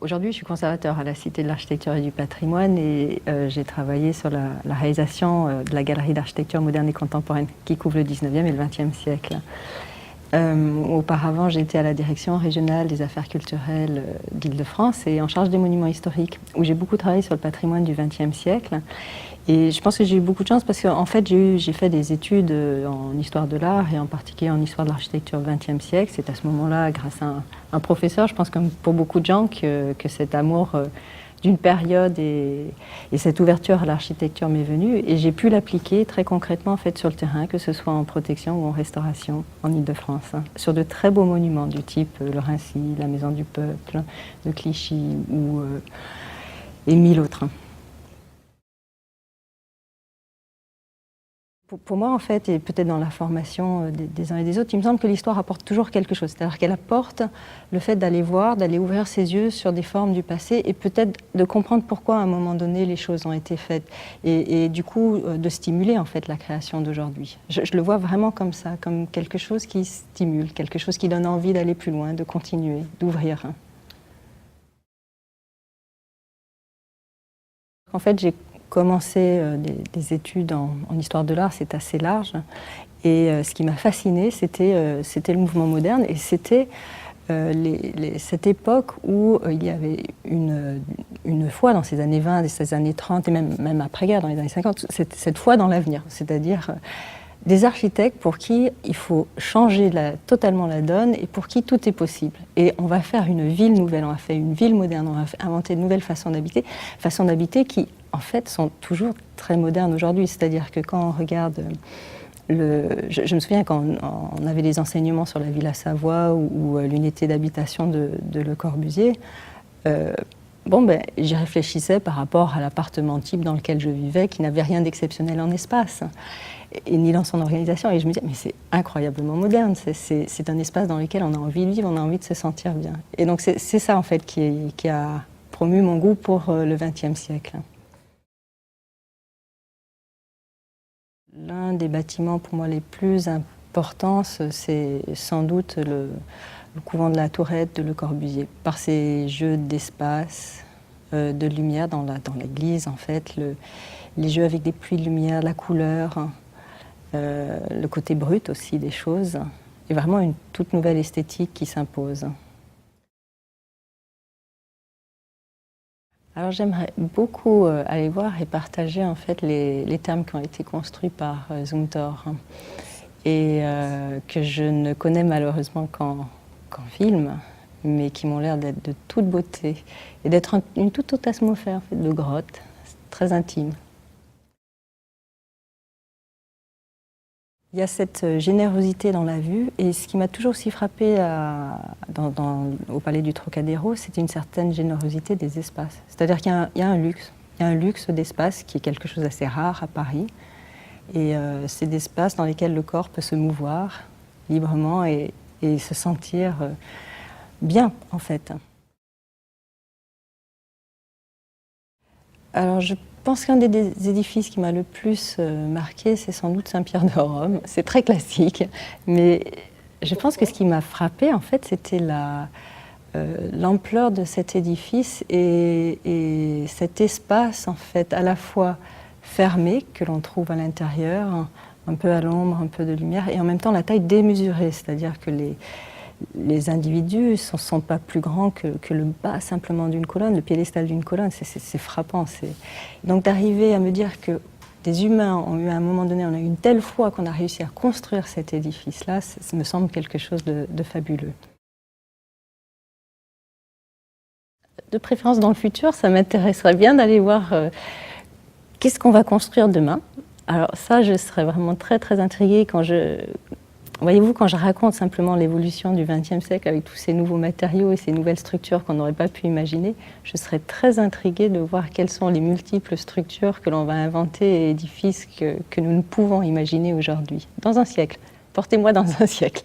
Aujourd'hui, je suis conservateur à la Cité de l'Architecture et du Patrimoine et j'ai travaillé sur la réalisation de la galerie d'architecture moderne et contemporaine qui couvre le 19e et le 20e siècle. Auparavant, j'étais à la direction régionale des affaires culturelles d'Île-de-France et en charge des monuments historiques, où j'ai beaucoup travaillé sur le patrimoine du XXe siècle. Et je pense que j'ai eu beaucoup de chance parce qu'en fait, j'ai fait des études en histoire de l'art et en particulier en histoire de l'architecture du XXe siècle. C'est à ce moment-là, grâce à un professeur, je pense comme pour beaucoup de gens, que cet amour d'une période et cette ouverture à l'architecture m'est venue. Et j'ai pu l'appliquer très concrètement en fait, sur le terrain, que ce soit en protection ou en restauration en Île-de-France, hein, sur de très beaux monuments du type le Rincy, la Maison du Peuple, de Clichy et mille autres. Pour moi, en fait, et peut-être dans la formation des uns et des autres, il me semble que l'histoire apporte toujours quelque chose. C'est-à-dire qu'elle apporte le fait d'aller voir, d'aller ouvrir ses yeux sur des formes du passé et peut-être de comprendre pourquoi, à un moment donné, les choses ont été faites. Et du coup, de stimuler, en fait, la création d'aujourd'hui. Je le vois vraiment comme ça, comme quelque chose qui stimule, quelque chose qui donne envie d'aller plus loin, de continuer, d'ouvrir. En fait, j'ai commencé des études en histoire de l'art, c'est assez large. Et ce qui m'a fascinée, c'était le mouvement moderne et c'était cette époque où il y avait une foi dans ces années 20 et ces années 30 et même après-guerre, dans les années 50, cette foi dans l'avenir, c'est-à-dire des architectes pour qui il faut changer totalement la donne et pour qui tout est possible. Et on va faire une ville nouvelle, on va faire une ville moderne, on va inventer de nouvelles façons d'habiter qui, en fait, sont toujours très modernes aujourd'hui. C'est-à-dire que quand on regarde je me souviens quand on avait des enseignements sur la Villa Savoie ou l'unité d'habitation de Le Corbusier, j'y réfléchissais par rapport à l'appartement type dans lequel je vivais, qui n'avait rien d'exceptionnel en espace, et ni dans son organisation. Et je me disais, mais c'est incroyablement moderne, c'est un espace dans lequel on a envie de vivre, on a envie de se sentir bien. Et donc c'est ça, en fait, qui a promu mon goût pour le XXe siècle. L'un des bâtiments pour moi les plus importants, c'est sans doute le couvent de la Tourette de Le Corbusier, par ses jeux d'espace, de lumière dans l'église en fait, les jeux avec des pluies de lumière, la couleur, le côté brut aussi des choses, et vraiment une toute nouvelle esthétique qui s'impose. Alors j'aimerais beaucoup aller voir et partager en fait les termes qui ont été construits par Zumthor et que je ne connais malheureusement qu'en film, mais qui m'ont l'air d'être de toute beauté et d'être une toute autre atmosphère en fait, de grotte, très intime. Il y a cette générosité dans la vue et ce qui m'a toujours aussi frappé au Palais du Trocadéro, c'était une certaine générosité des espaces. C'est-à-dire qu'il y a un luxe d'espace qui est quelque chose d'assez rare à Paris. Et c'est des espaces dans lesquels le corps peut se mouvoir librement et se sentir bien en fait. Alors je pense qu'un des édifices qui m'a le plus marqué, c'est sans doute Saint-Pierre de Rome. C'est très classique, mais je pense que ce qui m'a frappé, en fait, c'était l'ampleur de cet édifice et cet espace, en fait, à la fois fermé, que l'on trouve à l'intérieur, un peu à l'ombre, un peu de lumière, et en même temps la taille démesurée, c'est-à-dire que les individus ne sont pas plus grands que le bas simplement d'une colonne, le piédestal d'une colonne, c'est frappant. Donc d'arriver à me dire que des humains ont eu à un moment donné, on a eu une telle foi qu'on a réussi à construire cet édifice-là, ça me semble quelque chose de fabuleux. De préférence dans le futur, ça m'intéresserait bien d'aller voir qu'est-ce qu'on va construire demain. Alors ça, je serais vraiment très très intriguée voyez-vous, quand je raconte simplement l'évolution du XXe siècle avec tous ces nouveaux matériaux et ces nouvelles structures qu'on n'aurait pas pu imaginer, je serais très intriguée de voir quelles sont les multiples structures que l'on va inventer et édifices que nous ne pouvons imaginer aujourd'hui, dans un siècle. Portez-moi dans un siècle.